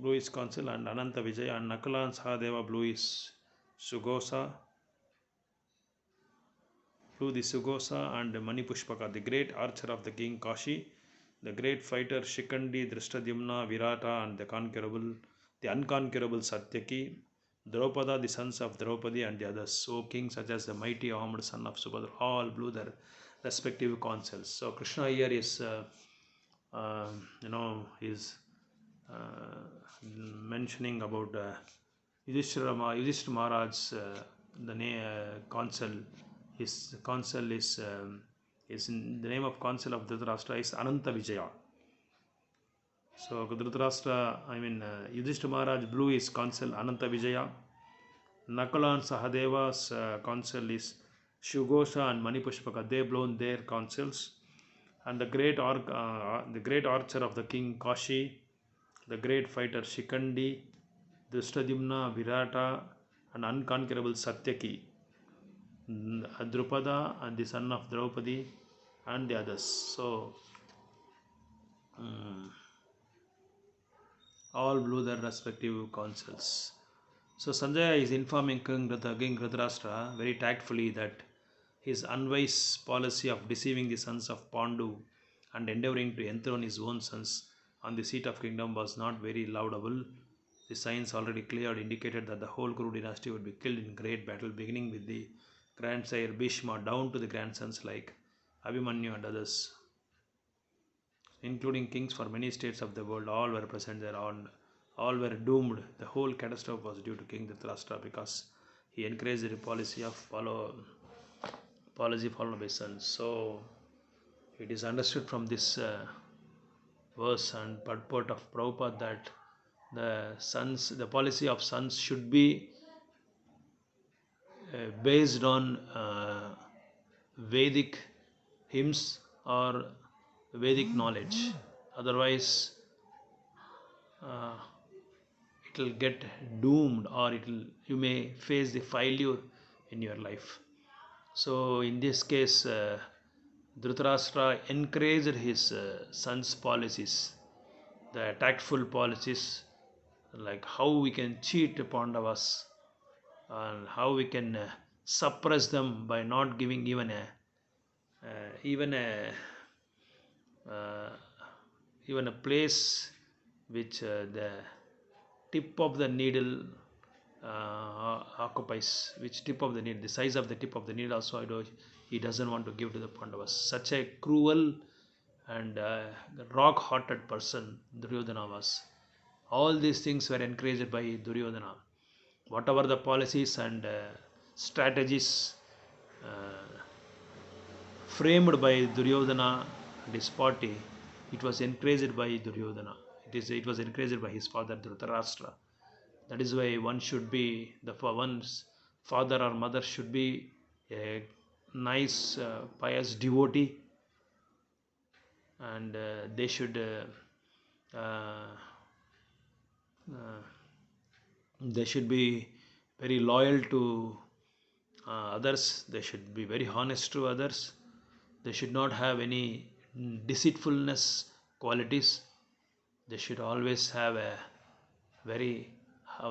blue is Consul, and Ananta Vijaya, and Nakula and Sahadeva blue is Sugosa. Blue the Sugosa and Manipushpaka, the great archer of the king Kashi, the great fighter Shikandi, Drishtadyumna, Virata, and the unconquerable Satyaki, Draupada, the sons of Draupadi, and the others. So kings such as the mighty armed son of Subhadra, all blew their respective consuls. So Krishna here is, is mentioning about Yudhishthira Maharaj's consul. His consul is in the name of consul of Dhritarashtra is Ananta Vijaya. So Dhritarashtra, Yudhishthira Maharaj blew his consul Ananta Vijaya. Nakula and Sahadeva's consul is Shugosha and Manipushpaka. They blown their consuls. And the great archer of the king Kashi, the great fighter Shikandi, Drishtadyumna, Virata, and unconquerable Satyaki, Drupada and the son of Draupadi, and the others. So all blew their respective consuls. So Sanjaya is informing King Dhritarashtra very tactfully that his unwise policy of deceiving the sons of Pandu and endeavoring to enthrone his own sons on the seat of kingdom was not very laudable. The signs already cleared indicated that the whole Kuru dynasty would be killed in great battle, beginning with the grandsire Bhishma down to the grandsons like Abhimanyu and others, including kings for many states of the world. All were present there, all were doomed. The whole catastrophe was due to King Dhritarashtra because he encouraged the policy followed by sons. So it is understood from this verse and purport of Prabhupada that the policy of sons should be based on Vedic hymns or Vedic knowledge. Otherwise, it will get doomed, or you may face the failure in your life. So in this case, Dhritarashtra encouraged his son's policies, the tactful policies, like how we can cheat Pandavas and how we can suppress them by not giving even a place which the tip of the needle occupies, which tip of the needle, the size of the tip of the needle also he doesn't want to give to the Pandavas. Such a cruel and rock-hearted person Duryodhana was. All these things were encouraged by Duryodhana. Whatever the policies and strategies framed by Duryodhana and his party, it was encouraged by Duryodhana. It was encouraged by his father Dhritarashtra. That is why one's father or mother should be a nice pious devotee, and they should be very loyal to others. They should be very honest to others. They should not have any deceitfulness qualities. They should always have a very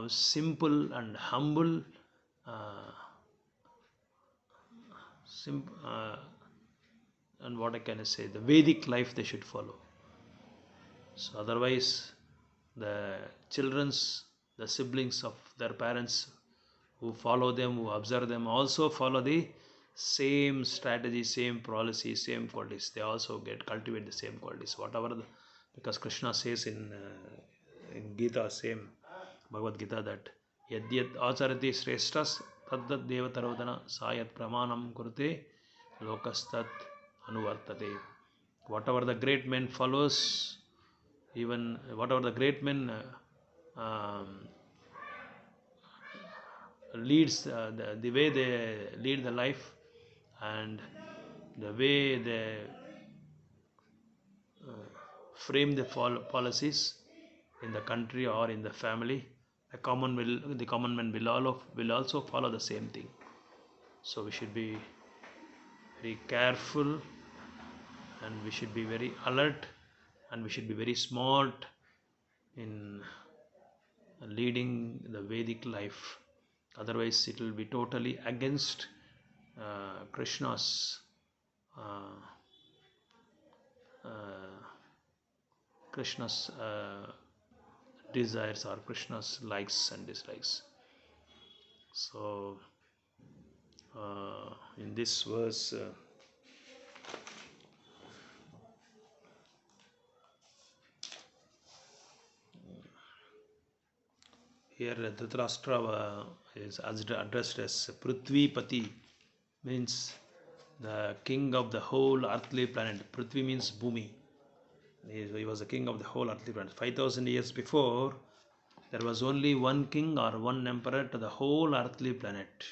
simple and humble and what I can say, the Vedic life they should follow. So otherwise the siblings of their parents who follow them, who observe them, also follow the same strategy, same policy, same qualities. They also cultivate the same qualities. Because Krishna says in Gita, same Bhagavad Gita, that yadyat acharati shreshtas taddad devatarodana sayat pramanam kurte lokastat anuvartate. Whatever the great men follows, even whatever the great men leads, the way they lead the life and the way they frame the policies in the country or in the family, the common man will also follow the same thing. So we should be very careful, and we should be very alert, and we should be very smart in leading the Vedic life. Otherwise, it will be totally against Krishna's uh, uh, Krishna's desires or Krishna's likes and dislikes. So, in this verse, here Dhritarashtra is addressed as Prithvipati, means the king of the whole earthly planet. Prithvi means Bhumi. He was the king of the whole earthly planet. 5,000 years before, there was only one king or one emperor to the whole earthly planet.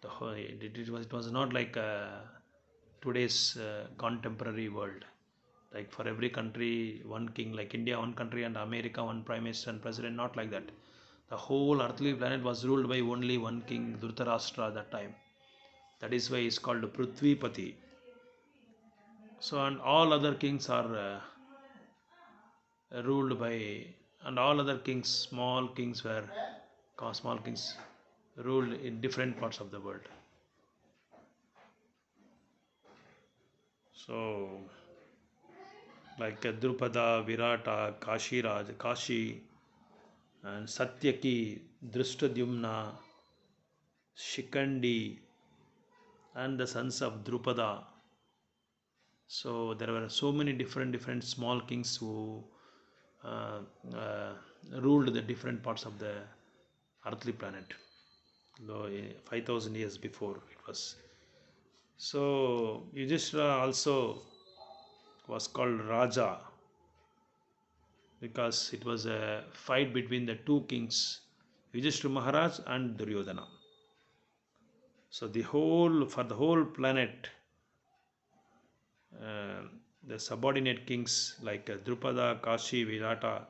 It was not like today's contemporary world. Like for every country, one king, like India, one country, and America, one prime minister and president, not like that. The whole earthly planet was ruled by only one king, Dhritarashtra, at that time. That is why he is called Prithvipati. So, and all other kings are ruled by, and all other kings, small kings ruled in different parts of the world. So, like Drupada, Virata, Kashi, and Satyaki, Drishtadyumna, Shikandi, and the sons of Drupada. So there were so many different small kings who uh, uh, ruled the different parts of the earthly planet. Though 5,000 years before it was. So Yudhishthira also was called Raja because it was a fight between the two kings, Yudhishthira Maharaj and Duryodhana. So for the whole planet, uh, the subordinate kings like Drupada, Kashi, Virata,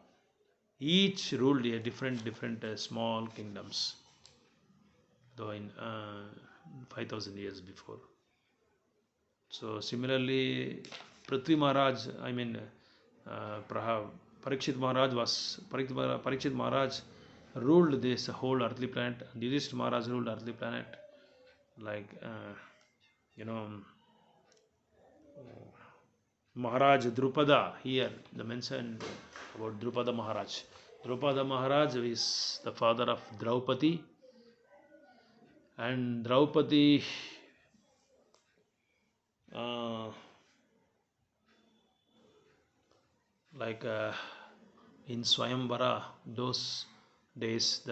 each ruled a different small kingdoms. Though in 5,000 years before. So similarly, Prithvi Maharaj, Parikshit Maharaj ruled this whole earthly planet. Yudhishthira Maharaj ruled earthly planet. Like, you know, Maharaj Drupada, here the mention about Drupada Maharaj. Drupada Maharaj is the father of Draupadi, and Draupadi like in Swayamvara, those days,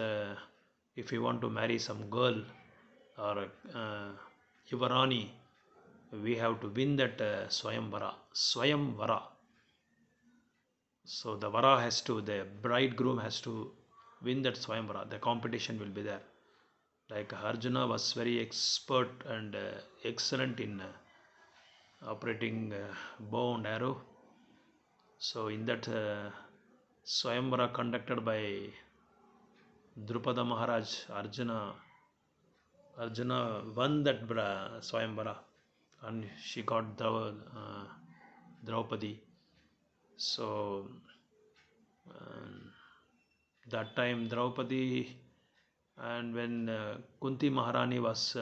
if you want to marry some girl or Yuvarani, we have to win that Swayamvara. So the bridegroom has to win that Swayamvara. The competition will be there. Like Arjuna was very expert and excellent in operating bow and arrow. So in that Swayamvara conducted by Drupada Maharaj, Arjuna won that Swayamvara, and she got Draupadi. So that time Draupadi, and when Kunti Maharani was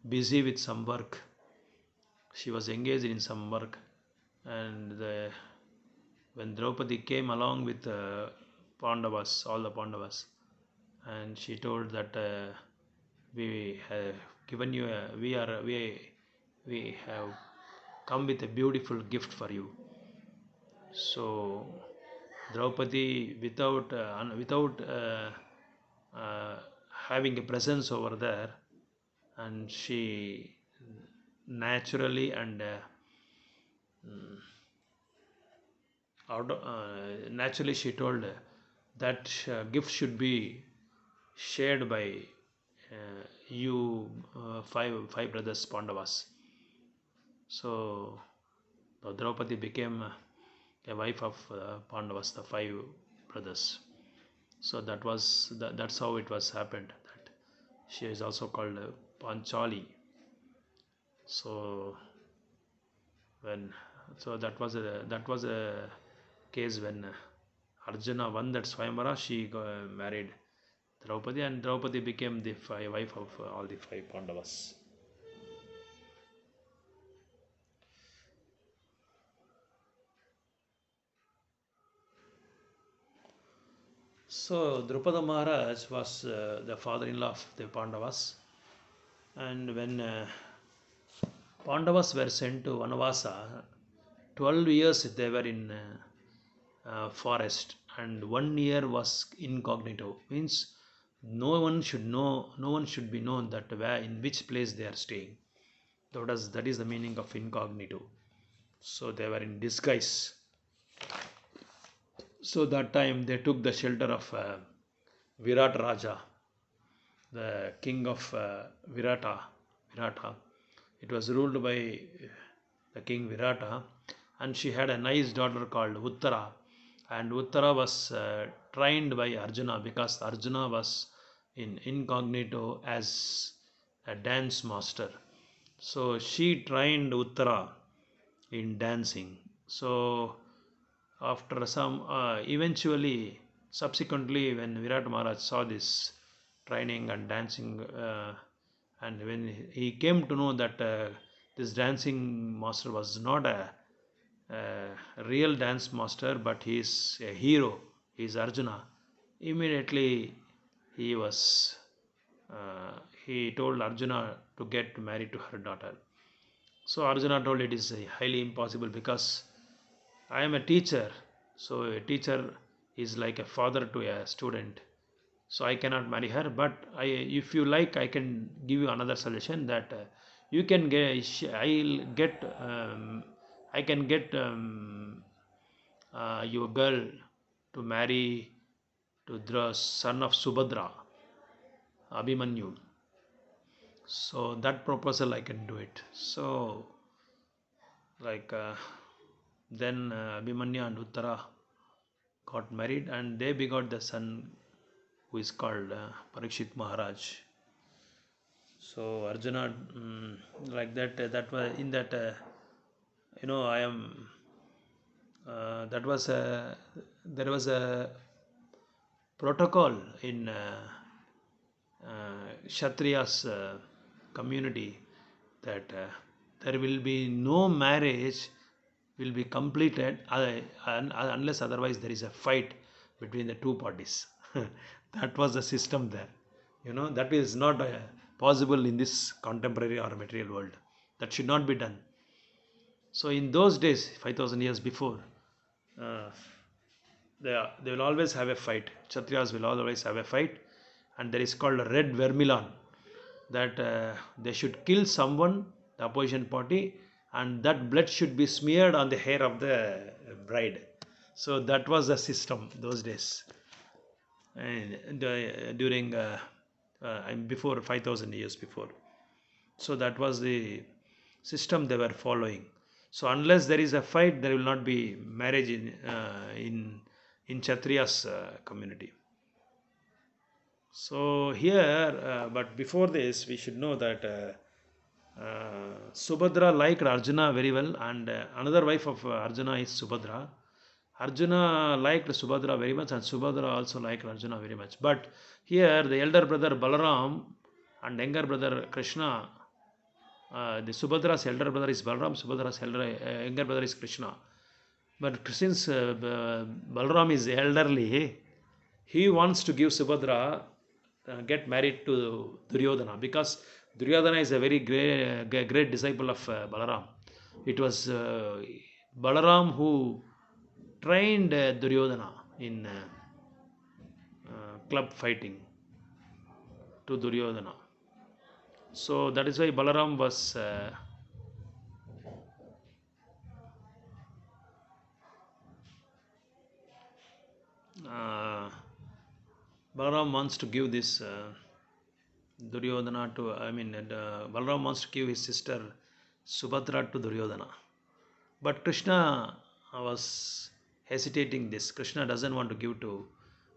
busy with some work, she was engaged in some work, and when Draupadi came along with Pandavas, all the Pandavas, and she told that we have given you we have come with a beautiful gift for you. So Draupadi, without having a presence over there, and she naturally and naturally she told that gift should be shared by you five brothers Pandavas. So Draupadi became a wife of Pandavas, the five brothers. So that's how it was happened. That she is also called Panchali. So that was a case when Arjuna won that Swayamvara, she married Draupadi, and Draupadi became the wife of all the five Pandavas. So Drupada Maharaj was the father-in-law of the Pandavas, and when Pandavas were sent to Vanavasa, 12 years they were in forest, and 1 year was incognito. Means no one should be known that where in which place they are staying. That is the meaning of incognito. So they were in disguise. So that time they took the shelter of Virat Raja, the king of Virata. It was ruled by the king Virata, and she had a nice daughter called Uttara. And Uttara was trained by Arjuna because Arjuna was in incognito as a dance master. So she trained Uttara in dancing. So after some eventually subsequently when Virat Maharaj saw this training and dancing, and when he came to know that this dancing master was not a real dance master but he is a hero, he is Arjuna, immediately he was he told Arjuna to get married to her daughter. So Arjuna told it is highly impossible because I am a teacher. So a teacher is like a father to a student. So I cannot marry her. But if you like, I can give you another suggestion that you can get. I'll get. I can get your girl to marry to the son of Subhadra, Abhimanyu. So that proposal I can do it. So like then Abhimanyu and Uttara got married and they begot the son who is called Parikshit Maharaj. So Arjuna, like that, that was in that, I am, that was there was a protocol in Kshatriya's community that there will be no marriage will be completed unless otherwise there is a fight between the two parties. That was the system there. That is not possible in this contemporary or material world. That should not be done. So in those days, 5,000 years before, uh, they will always have a fight. Kshatriyas will always have a fight, and there is called a red vermilion, that they should kill someone, the opposition party, and that blood should be smeared on the hair of the bride. So that was the system those days, and during before 5,000 years before. So that was the system they were following. So unless there is a fight, there will not be marriage in Kshatriya's community. So here, but before this, we should know that Subhadra liked Arjuna very well, and another wife of Arjuna is Subhadra. Arjuna liked Subhadra very much, and Subhadra also liked Arjuna very much. But here, the elder brother Balaram and younger brother Krishna, the Subhadra's elder brother is Balaram, Subhadra's younger brother is Krishna. But since Balaram is elderly, he wants to give Subhadra get married to Duryodhana because Duryodhana is a very great disciple of Balaram. It was Balaram who trained Duryodhana in club fighting to Duryodhana. So that is why Balaram was Balaram wants to give this Duryodhana to, Balaram wants to give his sister Subhadra to Duryodhana. But Krishna was hesitating this. Krishna doesn't want to give to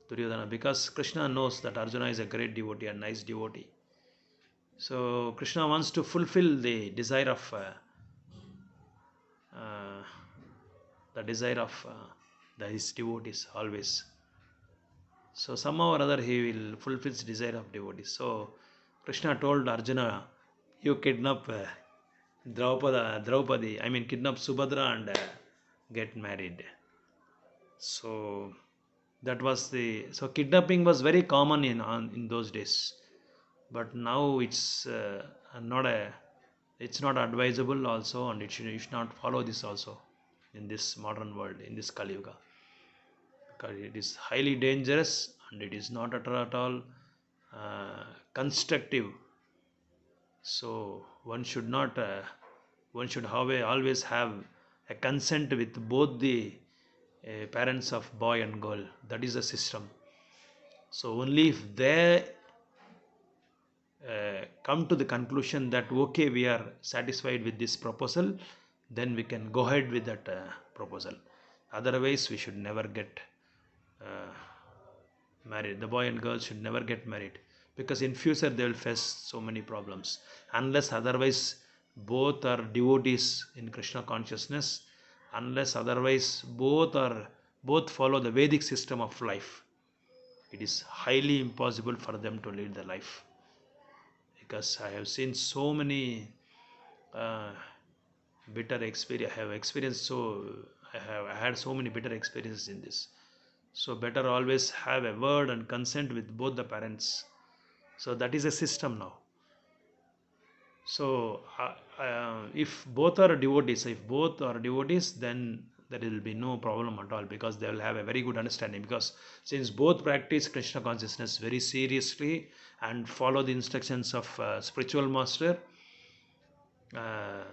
Duryodhana because Krishna knows that Arjuna is a great devotee, a nice devotee. So Krishna wants to fulfill the desire of uh, his devotees always. So somehow or other he will fulfill his desire of devotees. So Krishna told Arjuna, you kidnap Draupadi, I mean kidnap Subhadra and get married. So that was so kidnapping was very common in those days, but now not a it's not advisable also, and you should not follow this also in this modern world, in this Kali Yuga, because it is highly dangerous and it is not at all constructive. So one should always have a consent with both the parents of boy and girl. That is the system. So only if they come to the conclusion that okay, we are satisfied with this proposal, then we can go ahead with that proposal. Otherwise we should never get uh, married. The boy and girl should never get married, because in future they will face so many problems, unless otherwise both are devotees in Krishna consciousness, unless otherwise both follow the Vedic system of life. It is highly impossible for them to lead the life, because I have seen so many uh, bitter experience. I have experienced I had so many bitter experiences in this. So better always have a word and consent with both the parents. So that is a system now. So if both are devotees, then there will be no problem at all, because they will have a very good understanding. Because since both practice Krishna consciousness very seriously and follow the instructions of spiritual master uh,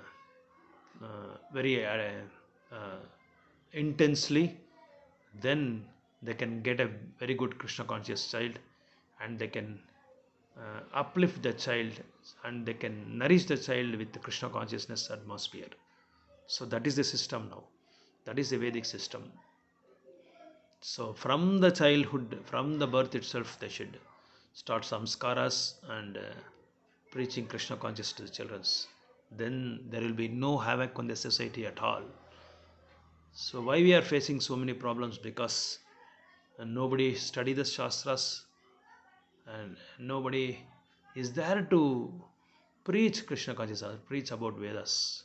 very intensely, then they can get a very good Krishna conscious child, and they can uplift the child, and they can nourish the child with the Krishna consciousness atmosphere. So that is the system now. That is the Vedic system. So from the childhood, from the birth itself, they should start samskaras and preaching Krishna consciousness to the children. Then there will be no havoc on the society at all. So why we are facing so many problems? Because nobody study the shastras, and nobody is there to preach Krishna consciousness, preach about Vedas.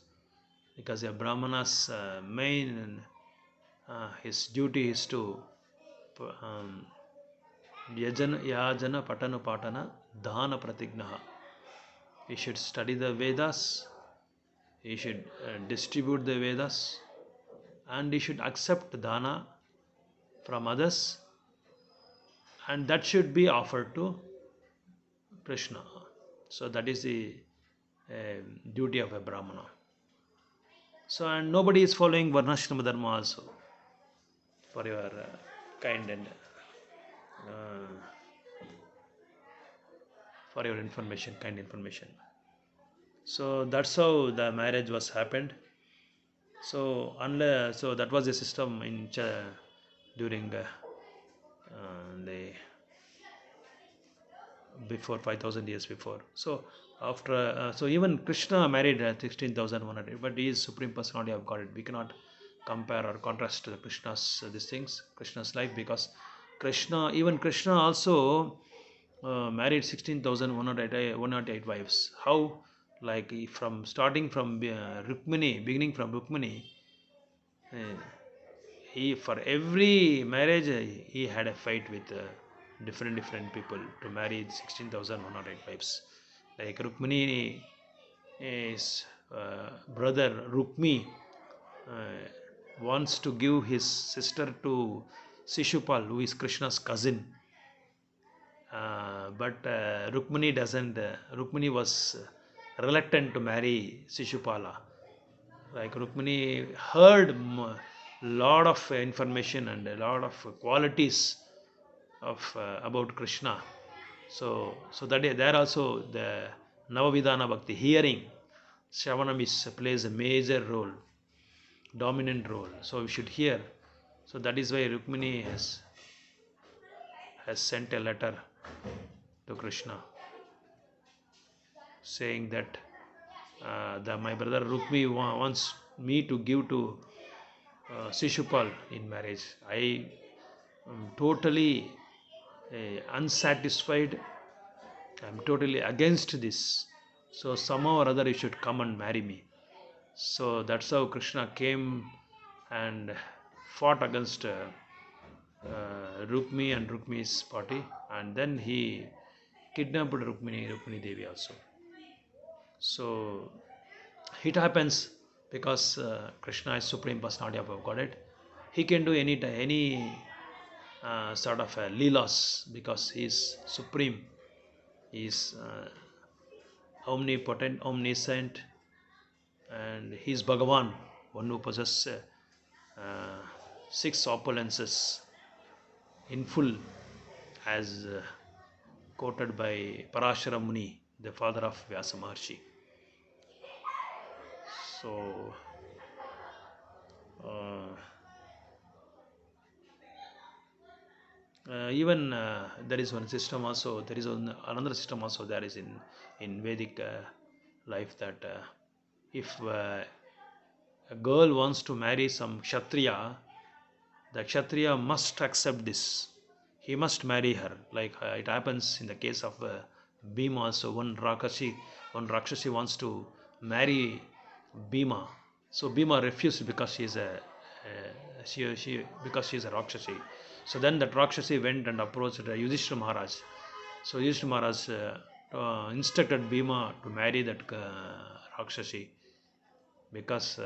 Because a Brahmana's main his duty is to um, yajana patana patana dhana pratignaha. He should study the Vedas, he should distribute the Vedas, and he should accept dana from others, and that should be offered to Krishna. So that is the duty of a Brahmana. So, and nobody is following Varnashrama Dharma also, for your kind and for your information, kind information. So that's how the marriage was happened. So unless so that was the system during the before 5,000 years before. So after so even Krishna married 16,100, but he is supreme personality of God. We cannot compare or contrast to the Krishna's these things, Krishna's life, because Krishna also married 16,108 wives. How? Like from starting from Rukmini, beginning from Rukmini, uh, he for every marriage he had a fight with different people to marry 16,108 wives. Like Rukmini is brother Rukmi uh, wants to give his sister to Shishupal, who is Krishna's cousin. But Rukmini doesn't. Rukmini was reluctant to marry Shishupala. Like Rukmini heard lot of information and a lot of qualities of about Krishna. So that there also the Navavidhana Bhakti hearing Shravanam plays a major role, dominant role. So we should hear. So that is why Rukmini has sent a letter to Krishna saying that my brother Rukmi wants me to give to Shishupal in marriage. I am totally unsatisfied. I am totally against this. So somehow or other you should come and marry me. So that's how Krishna came and fought against Rukmi and Rukmi's party, and then he kidnapped Rukmini Devi also. So it happens because Krishna is supreme personality of Godhead. He can do any sort of leelas because he is supreme. He is omnipotent, omniscient, and he is Bhagavan, one who possesses six opulences in full, as quoted by Parashara Muni, the father of Vyasa Maharshi. So, uh, even there is one system also. There is another system also. There is in Vedic life that if a girl wants to marry some Kshatriya, the Kshatriya must accept this. He must marry her. Like it happens in the case of Bhima also. One Rakshasi wants to marry Bhima. So Bhima refused because she is a Rakshasi. So then that Rakshasi went and approached Yudhishthira Maharaj. So Yudhishthira Maharaj instructed Bhima to marry that Rakshasi, because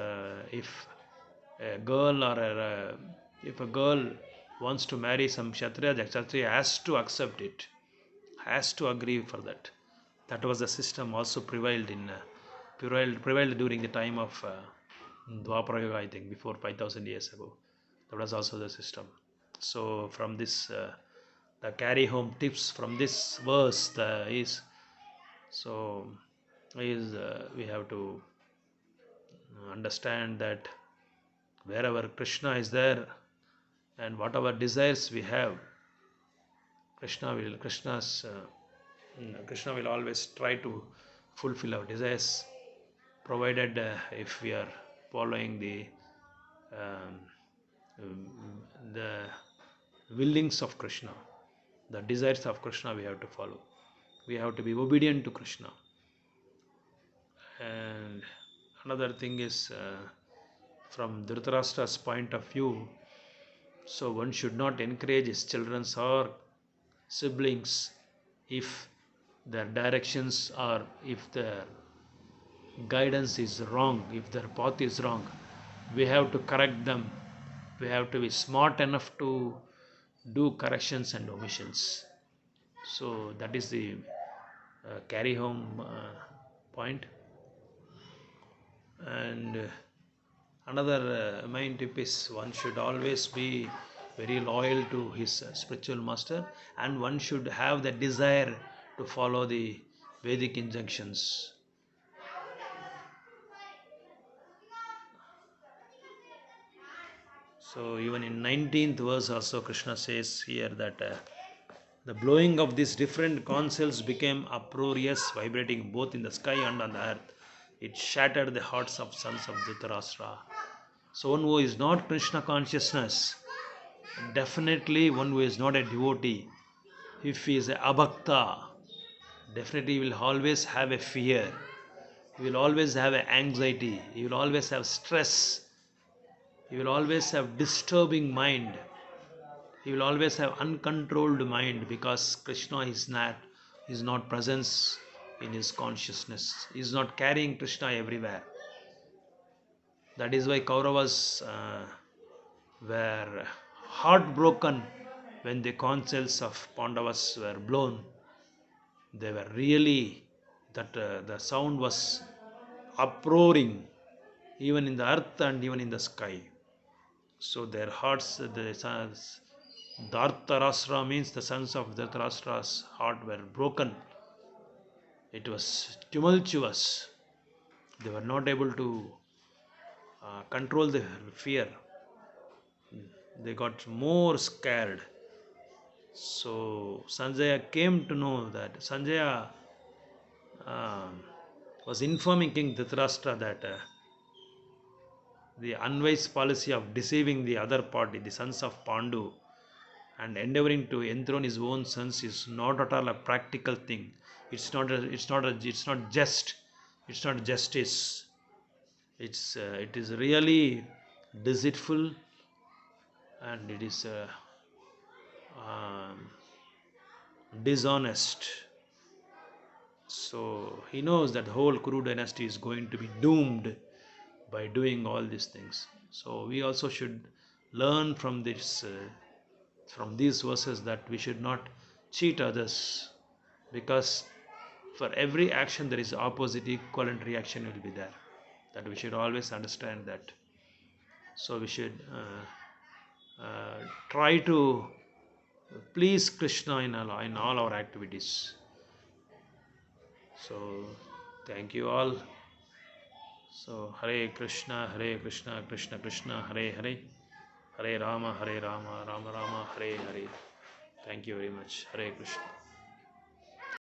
if a girl wants to marry some Kshatriya, the Kshatriya has to accept it, has to agree for that. That was the system also prevailed during the time of Dwapara Yuga, I think, before 5,000 years ago. That was also the system. So from this, the carry home tips from this verse we have to understand that wherever Krishna is there, and whatever desires we have, Krishna will always try to fulfill our desires, provided if we are following um, the willings of Krishna, the desires of Krishna we have to follow. We have to be obedient to Krishna. And another thing is, from Dhritarashtra's point of view, so one should not encourage his children or siblings if their directions or if their guidance is wrong, if their path is wrong. We have to correct them. We have to be smart enough to do corrections and omissions. So that is the carry home point. And another main tip is one should always be very loyal to his spiritual master, and one should have the desire to follow the Vedic injunctions. So even in 19th verse also Krishna says here that the blowing of these different conch shells became uproarious, vibrating both in the sky and on the earth. It shattered the hearts of sons of Dhritarashtra. So one who is not Krishna consciousness, definitely one who is not a devotee, if he is a abhakta, definitely he will always have a fear. He will always have an anxiety. He will always have stress. He will always have disturbing mind. He will always have uncontrolled mind, because Krishna is not presence in his consciousness. He is not carrying Krishna everywhere. That is why Kauravas were heartbroken when the conch shells of Pandavas were blown. They were really, that the sound was uproaring even in the earth and even in the sky. So their hearts, Dhartarashtra means the sons of Dhritarashtra's heart were broken. It was tumultuous. They were not able to control the fear. They got more scared. So Sanjaya came to know that. Sanjaya was informing King Dhritarashtra that the unwise policy of deceiving the other party, the sons of Pandu, and endeavoring to enthrone his own sons is not at all a practical thing. It's not just. It's not justice. It is really deceitful, and it is um, dishonest. So he knows that the whole Kuru dynasty is going to be doomed by doing all these things. So we also should learn from this, from these verses, that we should not cheat others, because for every action there is opposite equivalent reaction will be there. That we should always understand that. So we should try to please Krishna in all our activities. So thank you all. So Hare Krishna, Krishna Krishna, Hare Hare, Hare Rama, Rama Rama, Hare Hare. Thank you very much. Hare Krishna.